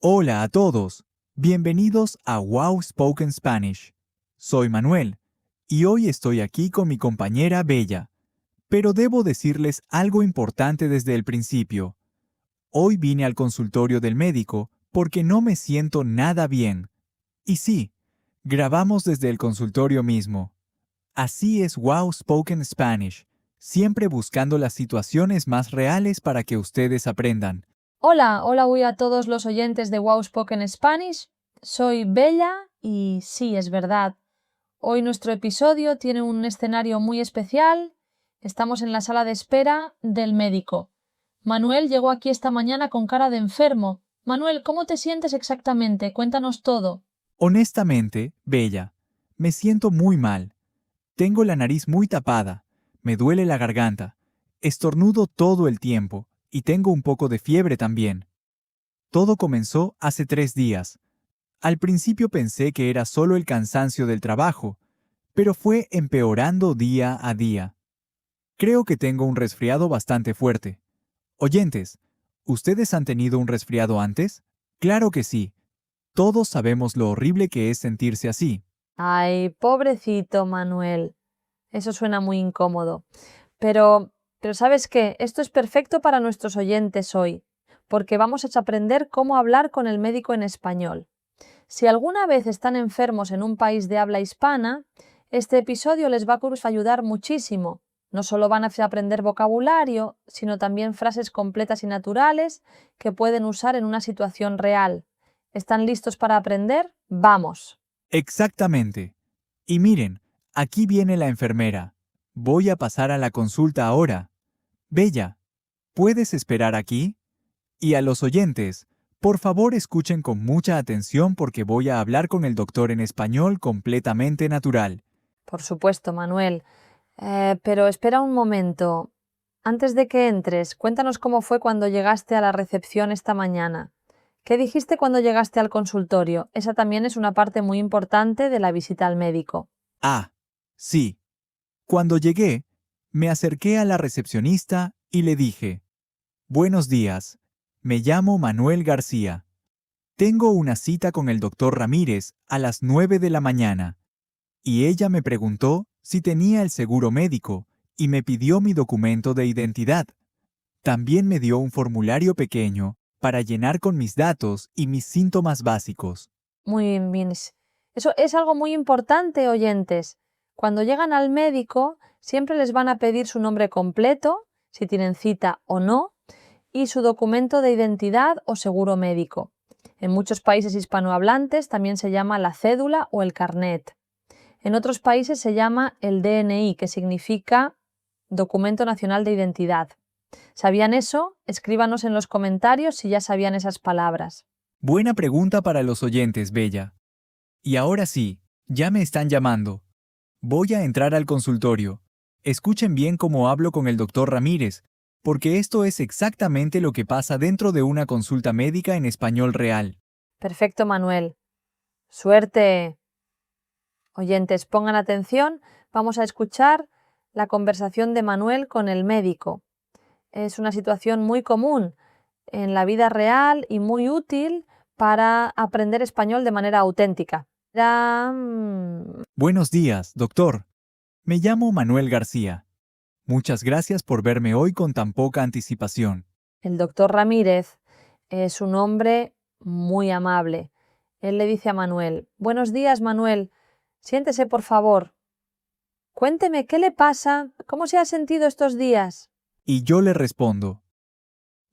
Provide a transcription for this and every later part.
Hola a todos, bienvenidos a Wow Spoken Spanish. Soy Manuel y hoy estoy aquí con mi compañera Bella, pero debo decirles algo importante desde el principio. Hoy vine al consultorio del médico porque no me siento nada bien. Y sí, grabamos desde el consultorio mismo. Así es Wow Spoken Spanish, siempre buscando las situaciones más reales para que ustedes aprendan. Hola hoy a todos los oyentes de Wow Spoken Spanish. Soy Bella y sí, es verdad. Hoy nuestro episodio tiene un escenario muy especial. Estamos en la sala de espera del médico. Manuel llegó aquí esta mañana con cara de enfermo. Manuel, ¿cómo te sientes exactamente? Cuéntanos todo. Honestamente, Bella, me siento muy mal. Tengo la nariz muy tapada, me duele la garganta, estornudo todo el tiempo y tengo un poco de fiebre también. Todo comenzó hace 3 días. Al principio pensé que era solo el cansancio del trabajo, pero fue empeorando día a día. Creo que tengo un resfriado bastante fuerte. Oyentes, ¿ustedes han tenido un resfriado antes? Claro que sí. Todos sabemos lo horrible que es sentirse así. Ay, pobrecito Manuel. Eso suena muy incómodo. Pero ¿sabes qué? Esto es perfecto para nuestros oyentes hoy, porque vamos a aprender cómo hablar con el médico en español. Si alguna vez están enfermos en un país de habla hispana, este episodio les va a ayudar muchísimo. No solo van a aprender vocabulario, sino también frases completas y naturales que pueden usar en una situación real. ¿Están listos para aprender? ¡Vamos! Exactamente. Y miren, aquí viene la enfermera. Voy a pasar a la consulta ahora. Bella, ¿puedes esperar aquí? Y a los oyentes, por favor escuchen con mucha atención porque voy a hablar con el doctor en español completamente natural. Por supuesto, Manuel. Pero espera un momento. Antes de que entres, cuéntanos cómo fue cuando llegaste a la recepción esta mañana. ¿Qué dijiste cuando llegaste al consultorio? Esa también es una parte muy importante de la visita al médico. Ah, sí. Cuando llegué, me acerqué a la recepcionista y le dije, Buenos días, me llamo Manuel García. Tengo una cita con el doctor Ramírez a las 9 de la mañana. Y ella me preguntó si tenía el seguro médico y me pidió mi documento de identidad. También me dio un formulario pequeño para llenar con mis datos y mis síntomas básicos. Muy bien. Eso es algo muy importante, oyentes. Cuando llegan al médico, siempre les van a pedir su nombre completo, si tienen cita o no, y su documento de identidad o seguro médico. En muchos países hispanohablantes también se llama la cédula o el carnet. En otros países se llama el DNI, que significa Documento Nacional de Identidad. ¿Sabían eso? Escríbanos en los comentarios si ya sabían esas palabras. Buena pregunta para los oyentes, Bella. Y ahora sí, ya me están llamando. Voy a entrar al consultorio. Escuchen bien cómo hablo con el doctor Ramírez, porque esto es exactamente lo que pasa dentro de una consulta médica en español real. Perfecto, Manuel. Suerte. Oyentes, pongan atención. Vamos a escuchar la conversación de Manuel con el médico. Es una situación muy común en la vida real y muy útil para aprender español de manera auténtica. Buenos días, doctor. Me llamo Manuel García. Muchas gracias por verme hoy con tan poca anticipación. El doctor Ramírez es un hombre muy amable. Él le dice a Manuel, Buenos días, Manuel. Siéntese, por favor. Cuénteme, ¿qué le pasa? ¿Cómo se ha sentido estos días? Y yo le respondo,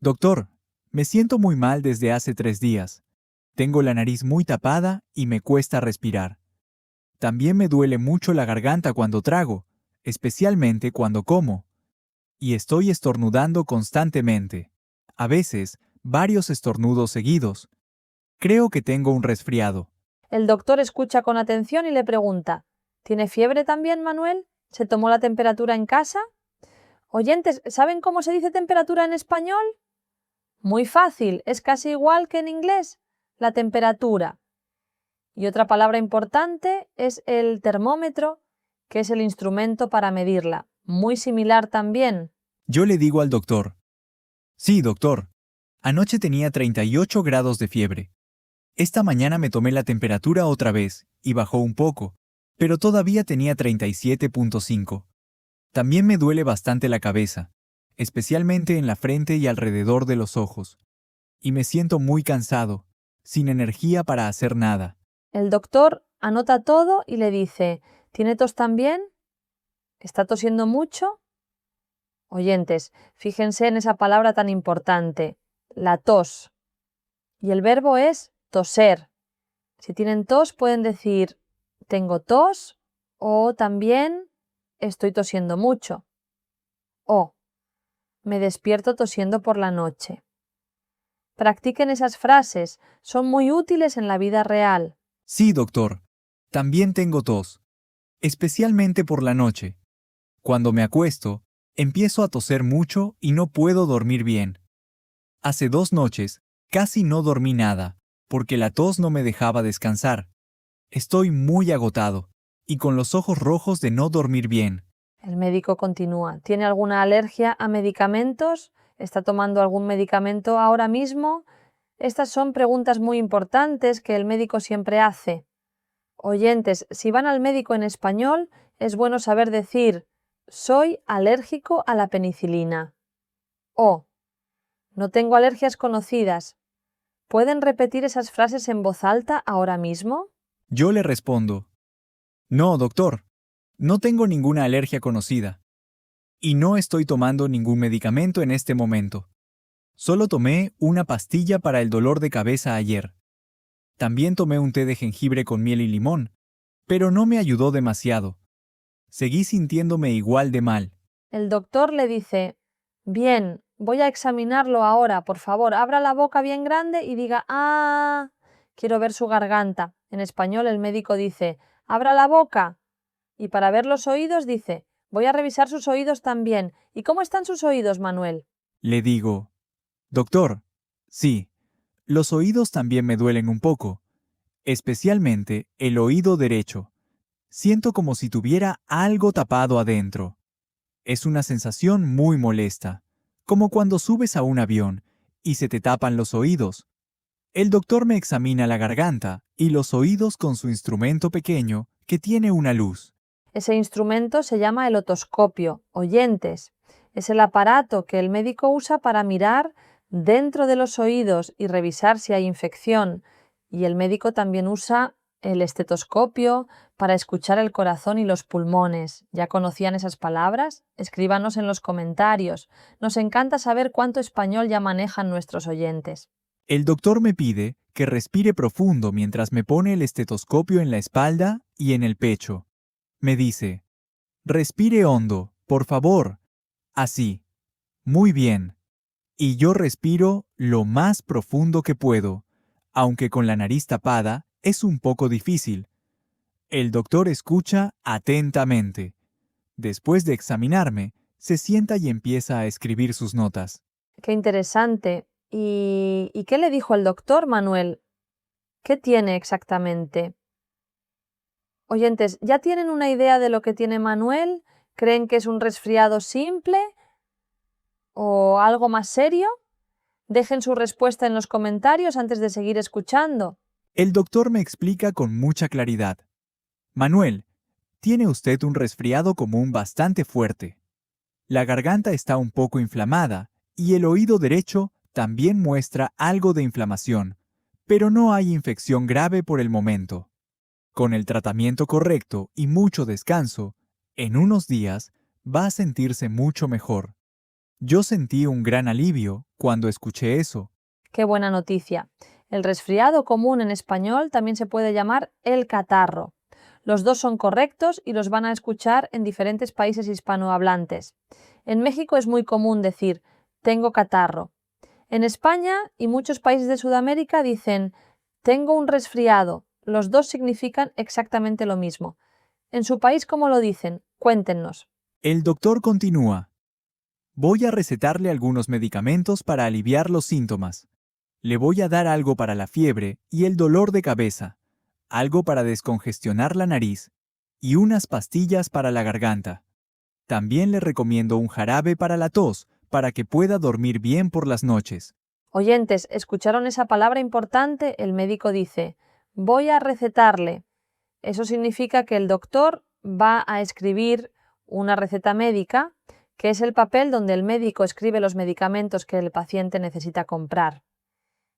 Doctor, me siento muy mal desde hace 3 días. Tengo la nariz muy tapada y me cuesta respirar. También me duele mucho la garganta cuando trago, especialmente cuando como. Y estoy estornudando constantemente. A veces, varios estornudos seguidos. Creo que tengo un resfriado. El doctor escucha con atención y le pregunta, ¿Tiene fiebre también, Manuel? ¿Se tomó la temperatura en casa? Oyentes, ¿saben cómo se dice temperatura en español? Muy fácil, es casi igual que en inglés, la temperatura. Y otra palabra importante es el termómetro, que es el instrumento para medirla. Muy similar también. Yo le digo al doctor, Sí, doctor. Anoche tenía 38 grados de fiebre. Esta mañana me tomé la temperatura otra vez y bajó un poco, pero todavía tenía 37.5. También me duele bastante la cabeza, especialmente en la frente y alrededor de los ojos. Y me siento muy cansado, sin energía para hacer nada. El doctor anota todo y le dice, ¿tiene tos también? ¿Está tosiendo mucho? Oyentes, fíjense en esa palabra tan importante, la tos. Y el verbo es toser. Si tienen tos pueden decir tengo tos o también estoy tosiendo mucho. O me despierto tosiendo por la noche. Practiquen esas frases, son muy útiles en la vida real. Sí, doctor. También tengo tos, especialmente por la noche. Cuando me acuesto, empiezo a toser mucho y no puedo dormir bien. Hace 2 noches casi no dormí nada, porque la tos no me dejaba descansar. Estoy muy agotado y con los ojos rojos de no dormir bien. El médico continúa. ¿Tiene alguna alergia a medicamentos? ¿Está tomando algún medicamento ahora mismo? Estas son preguntas muy importantes que el médico siempre hace. Oyentes, si van al médico en español, es bueno saber decir soy alérgico a la penicilina. O no tengo alergias conocidas. ¿Pueden repetir esas frases en voz alta ahora mismo? Yo le respondo, no, doctor, no tengo ninguna alergia conocida. Y no estoy tomando ningún medicamento en este momento. Solo tomé una pastilla para el dolor de cabeza ayer. También tomé un té de jengibre con miel y limón, pero no me ayudó demasiado. Seguí sintiéndome igual de mal. El doctor le dice, bien, voy a examinarlo ahora, por favor, abra la boca bien grande y diga, ah, quiero ver su garganta. En español el médico dice, abra la boca. Y para ver los oídos dice, voy a revisar sus oídos también. ¿Y cómo están sus oídos, Manuel? Le digo, doctor, sí, los oídos también me duelen un poco, especialmente el oído derecho. Siento como si tuviera algo tapado adentro. Es una sensación muy molesta, como cuando subes a un avión y se te tapan los oídos. El doctor me examina la garganta y los oídos con su instrumento pequeño que tiene una luz. Ese instrumento se llama el otoscopio, oyentes. Es el aparato que el médico usa para mirar dentro de los oídos y revisar si hay infección. Y el médico también usa el estetoscopio para escuchar el corazón y los pulmones. ¿Ya conocían esas palabras? Escríbanos en los comentarios. Nos encanta saber cuánto español ya manejan nuestros oyentes. El doctor me pide que respire profundo mientras me pone el estetoscopio en la espalda y en el pecho. Me dice, respire hondo, por favor. Así. Muy bien. Y yo respiro lo más profundo que puedo, aunque con la nariz tapada es un poco difícil. El doctor escucha atentamente. Después de examinarme, se sienta y empieza a escribir sus notas. Qué interesante. ¿Y qué le dijo el doctor, Manuel? ¿Qué tiene exactamente? Oyentes, ¿ya tienen una idea de lo que tiene Manuel? ¿Creen que es un resfriado simple o algo más serio? Dejen su respuesta en los comentarios antes de seguir escuchando. El doctor me explica con mucha claridad. Manuel, tiene usted un resfriado común bastante fuerte. La garganta está un poco inflamada y el oído derecho también muestra algo de inflamación, pero no hay infección grave por el momento. Con el tratamiento correcto y mucho descanso, en unos días va a sentirse mucho mejor. Yo sentí un gran alivio cuando escuché eso. Qué buena noticia. El resfriado común en español también se puede llamar el catarro. Los dos son correctos y los van a escuchar en diferentes países hispanohablantes. En México es muy común decir tengo catarro. En España y muchos países de Sudamérica dicen tengo un resfriado. Los dos significan exactamente lo mismo. En su país, ¿cómo lo dicen? Cuéntenos. El doctor continúa. Voy a recetarle algunos medicamentos para aliviar los síntomas. Le voy a dar algo para la fiebre y el dolor de cabeza, algo para descongestionar la nariz y unas pastillas para la garganta. También le recomiendo un jarabe para la tos para que pueda dormir bien por las noches. Oyentes, ¿escucharon esa palabra importante? El médico dice, voy a recetarle. Eso significa que el doctor va a escribir una receta médica, que es el papel donde el médico escribe los medicamentos que el paciente necesita comprar.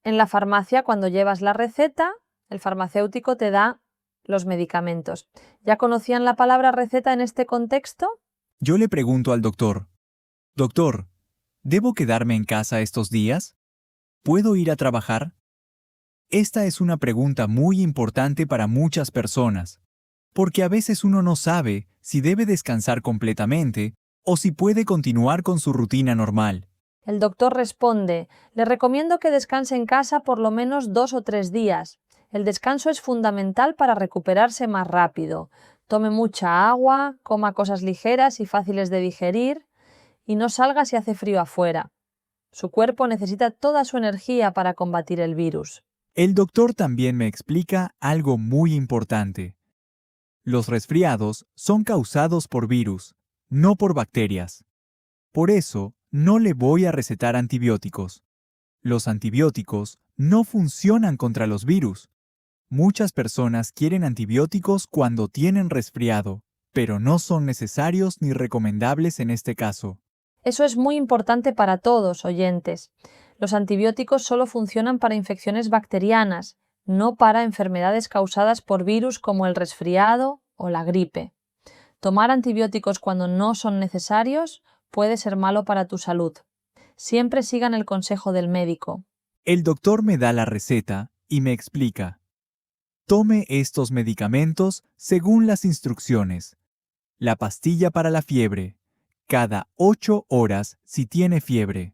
En la farmacia, cuando llevas la receta, el farmacéutico te da los medicamentos. ¿Ya conocían la palabra receta en este contexto? Yo le pregunto al doctor, Doctor, ¿debo quedarme en casa estos días? ¿Puedo ir a trabajar? Esta es una pregunta muy importante para muchas personas, porque a veces uno no sabe si debe descansar completamente o si puede continuar con su rutina normal. El doctor responde, le recomiendo que descanse en casa por lo menos 2 o 3 días. El descanso es fundamental para recuperarse más rápido. Tome mucha agua, coma cosas ligeras y fáciles de digerir y no salga si hace frío afuera. Su cuerpo necesita toda su energía para combatir el virus. El doctor también me explica algo muy importante. Los resfriados son causados por virus, no por bacterias. Por eso, no le voy a recetar antibióticos. Los antibióticos no funcionan contra los virus. Muchas personas quieren antibióticos cuando tienen resfriado, pero no son necesarios ni recomendables en este caso. Eso es muy importante para todos, oyentes. Los antibióticos solo funcionan para infecciones bacterianas, no para enfermedades causadas por virus como el resfriado o la gripe. Tomar antibióticos cuando no son necesarios puede ser malo para tu salud. Siempre sigan el consejo del médico. El doctor me da la receta y me explica. Tome estos medicamentos según las instrucciones. La pastilla para la fiebre, cada 8 horas si tiene fiebre.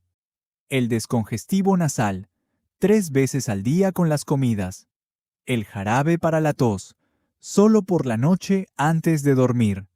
El descongestivo nasal, 3 veces al día con las comidas. El jarabe para la tos, solo por la noche antes de dormir.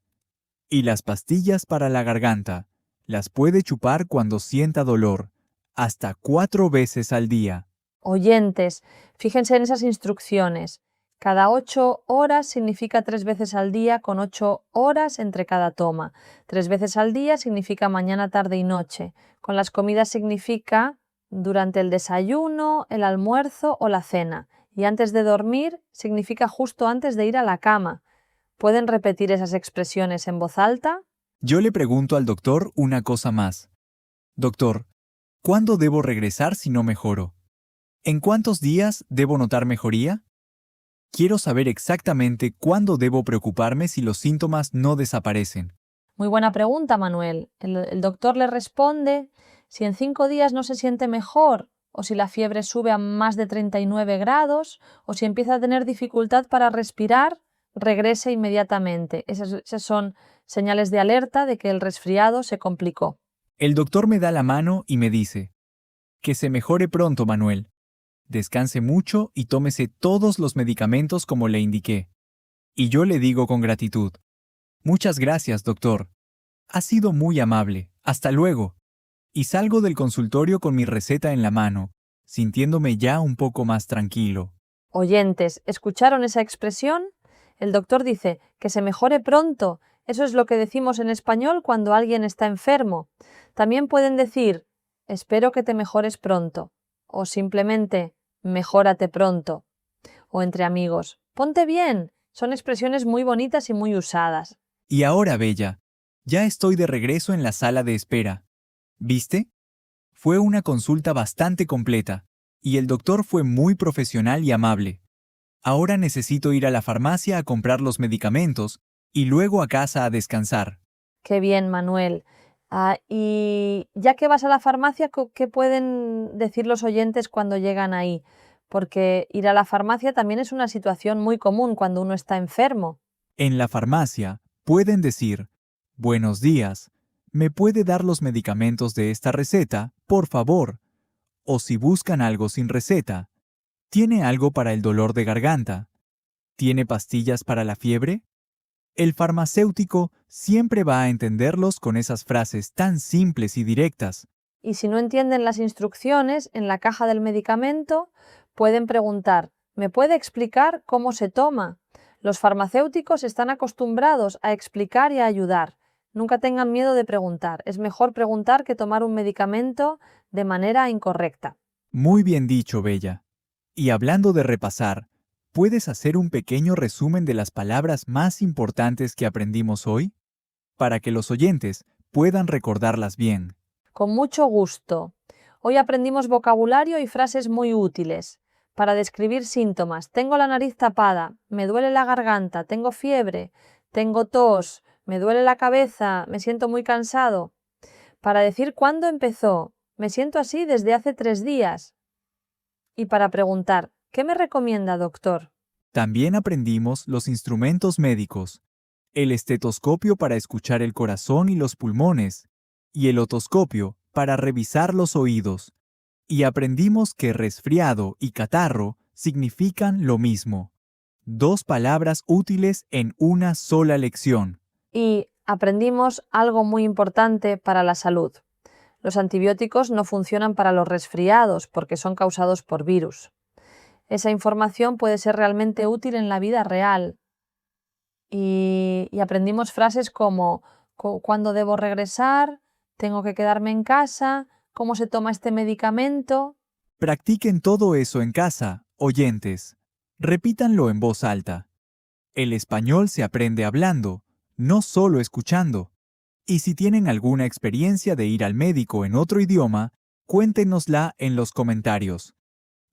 Y las pastillas para la garganta, las puede chupar cuando sienta dolor, hasta 4 veces al día. Oyentes, fíjense en esas instrucciones. Cada 8 horas significa 3 veces al día con 8 horas entre cada toma. 3 veces al día significa mañana, tarde y noche. Con las comidas significa durante el desayuno, el almuerzo o la cena. Y antes de dormir significa justo antes de ir a la cama. ¿Pueden repetir esas expresiones en voz alta? Yo le pregunto al doctor una cosa más. Doctor, ¿cuándo debo regresar si no mejoro? ¿En cuántos días debo notar mejoría? Quiero saber exactamente cuándo debo preocuparme si los síntomas no desaparecen. Muy buena pregunta, Manuel. El doctor le responde, si en 5 días no se siente mejor, o si la fiebre sube a más de 39 grados, o si empieza a tener dificultad para respirar, regrese inmediatamente. Esas son señales de alerta de que el resfriado se complicó. El doctor me da la mano y me dice, que se mejore pronto, Manuel. Descanse mucho y tómese todos los medicamentos como le indiqué. Y yo le digo con gratitud, muchas gracias, doctor. Ha sido muy amable. Hasta luego. Y salgo del consultorio con mi receta en la mano, sintiéndome ya un poco más tranquilo. Oyentes, ¿escucharon esa expresión? El doctor dice que se mejore pronto. Eso es lo que decimos en español cuando alguien está enfermo. También pueden decir, espero que te mejores pronto. O simplemente, mejórate pronto. O entre amigos, ponte bien. Son expresiones muy bonitas y muy usadas. Y ahora, Bella, ya estoy de regreso en la sala de espera. ¿Viste? Fue una consulta bastante completa, y el doctor fue muy profesional y amable. Ahora necesito ir a la farmacia a comprar los medicamentos y luego a casa a descansar. Qué bien, Manuel. Y ya que vas a la farmacia, ¿qué pueden decir los oyentes cuando llegan ahí? Porque ir a la farmacia también es una situación muy común cuando uno está enfermo. En la farmacia pueden decir, buenos días, ¿me puede dar los medicamentos de esta receta, por favor? O si buscan algo sin receta, ¿tiene algo para el dolor de garganta? ¿Tiene pastillas para la fiebre? El farmacéutico siempre va a entenderlos con esas frases tan simples y directas. Y si no entienden las instrucciones en la caja del medicamento, pueden preguntar, ¿me puede explicar cómo se toma? Los farmacéuticos están acostumbrados a explicar y a ayudar. Nunca tengan miedo de preguntar. Es mejor preguntar que tomar un medicamento de manera incorrecta. Muy bien dicho, Bella. Y hablando de repasar, ¿puedes hacer un pequeño resumen de las palabras más importantes que aprendimos hoy? Para que los oyentes puedan recordarlas bien. Con mucho gusto. Hoy aprendimos vocabulario y frases muy útiles para describir síntomas. Tengo la nariz tapada, me duele la garganta, tengo fiebre, tengo tos, me duele la cabeza, me siento muy cansado. Para decir cuándo empezó, me siento así desde hace 3 días. Y para preguntar, ¿qué me recomienda, doctor? También aprendimos los instrumentos médicos, el estetoscopio para escuchar el corazón y los pulmones, y el otoscopio para revisar los oídos. Y aprendimos que resfriado y catarro significan lo mismo. 2 palabras útiles en una sola lección. Y aprendimos algo muy importante para la salud. Los antibióticos no funcionan para los resfriados porque son causados por virus. Esa información puede ser realmente útil en la vida real. Y aprendimos frases como ¿cuándo debo regresar? ¿Tengo que quedarme en casa? ¿Cómo se toma este medicamento? Practiquen todo eso en casa, oyentes. Repítanlo en voz alta. El español se aprende hablando, no solo escuchando. Y si tienen alguna experiencia de ir al médico en otro idioma, cuéntenosla en los comentarios.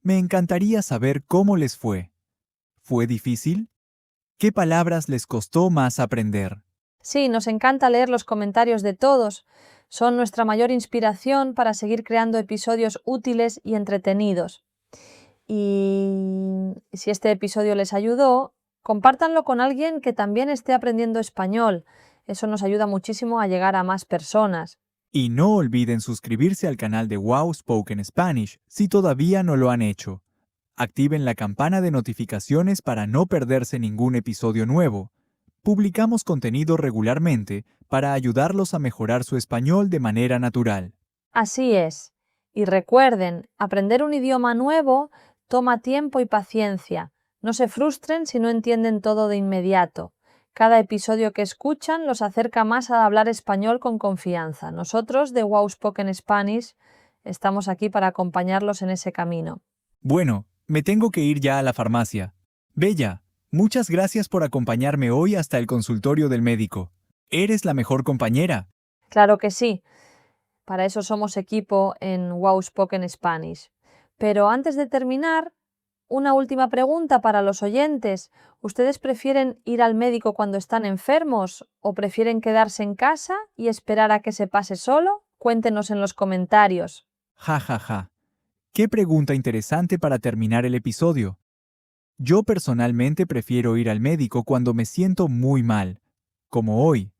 Me encantaría saber cómo les fue. ¿Fue difícil? ¿Qué palabras les costó más aprender? Sí, nos encanta leer los comentarios de todos. Son nuestra mayor inspiración para seguir creando episodios útiles y entretenidos. Y si este episodio les ayudó, compártanlo con alguien que también esté aprendiendo español. Eso nos ayuda muchísimo a llegar a más personas. Y no olviden suscribirse al canal de Wow Spoken Spanish si todavía no lo han hecho. Activen la campana de notificaciones para no perderse ningún episodio nuevo. Publicamos contenido regularmente para ayudarlos a mejorar su español de manera natural. Así es. Y recuerden, aprender un idioma nuevo toma tiempo y paciencia. No se frustren si no entienden todo de inmediato. Cada episodio que escuchan los acerca más a hablar español con confianza. Nosotros, de Wow Spoken Spanish, estamos aquí para acompañarlos en ese camino. Bueno, me tengo que ir ya a la farmacia. Bella, muchas gracias por acompañarme hoy hasta el consultorio del médico. Eres la mejor compañera. Claro que sí. Para eso somos equipo en Wow Spoken Spanish. Pero antes de terminar, una última pregunta para los oyentes. ¿Ustedes prefieren ir al médico cuando están enfermos o prefieren quedarse en casa y esperar a que se pase solo? Cuéntenos en los comentarios. Ja, ja, ja. Qué pregunta interesante para terminar el episodio. Yo personalmente prefiero ir al médico cuando me siento muy mal, como hoy.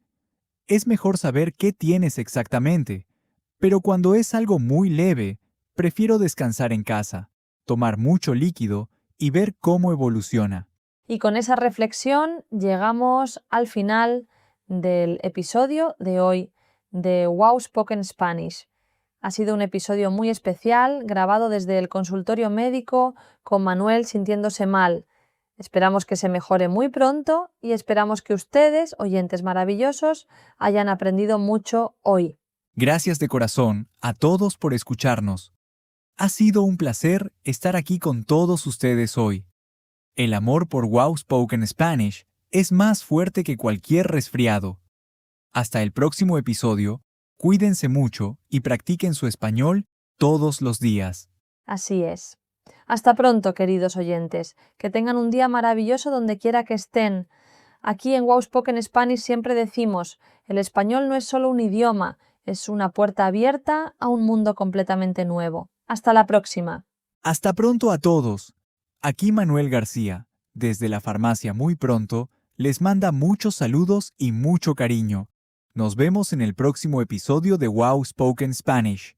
Es mejor saber qué tienes exactamente, pero cuando es algo muy leve, prefiero descansar en casa, tomar mucho líquido y ver cómo evoluciona. Y con esa reflexión llegamos al final del episodio de hoy de Wow Spoken Spanish. Ha sido un episodio muy especial, grabado desde el consultorio médico con Manuel sintiéndose mal. Esperamos que se mejore muy pronto y esperamos que ustedes, oyentes maravillosos, hayan aprendido mucho hoy. Gracias de corazón a todos por escucharnos. Ha sido un placer estar aquí con todos ustedes hoy. El amor por Wow Spoken Spanish es más fuerte que cualquier resfriado. Hasta el próximo episodio, cuídense mucho y practiquen su español todos los días. Así es. Hasta pronto, queridos oyentes. Que tengan un día maravilloso donde quiera que estén. Aquí en Wow Spoken Spanish siempre decimos, el español no es solo un idioma, es una puerta abierta a un mundo completamente nuevo. Hasta la próxima. Hasta pronto a todos. Aquí Manuel García, desde la farmacia Muy Pronto, les manda muchos saludos y mucho cariño. Nos vemos en el próximo episodio de Wow Spoken Spanish.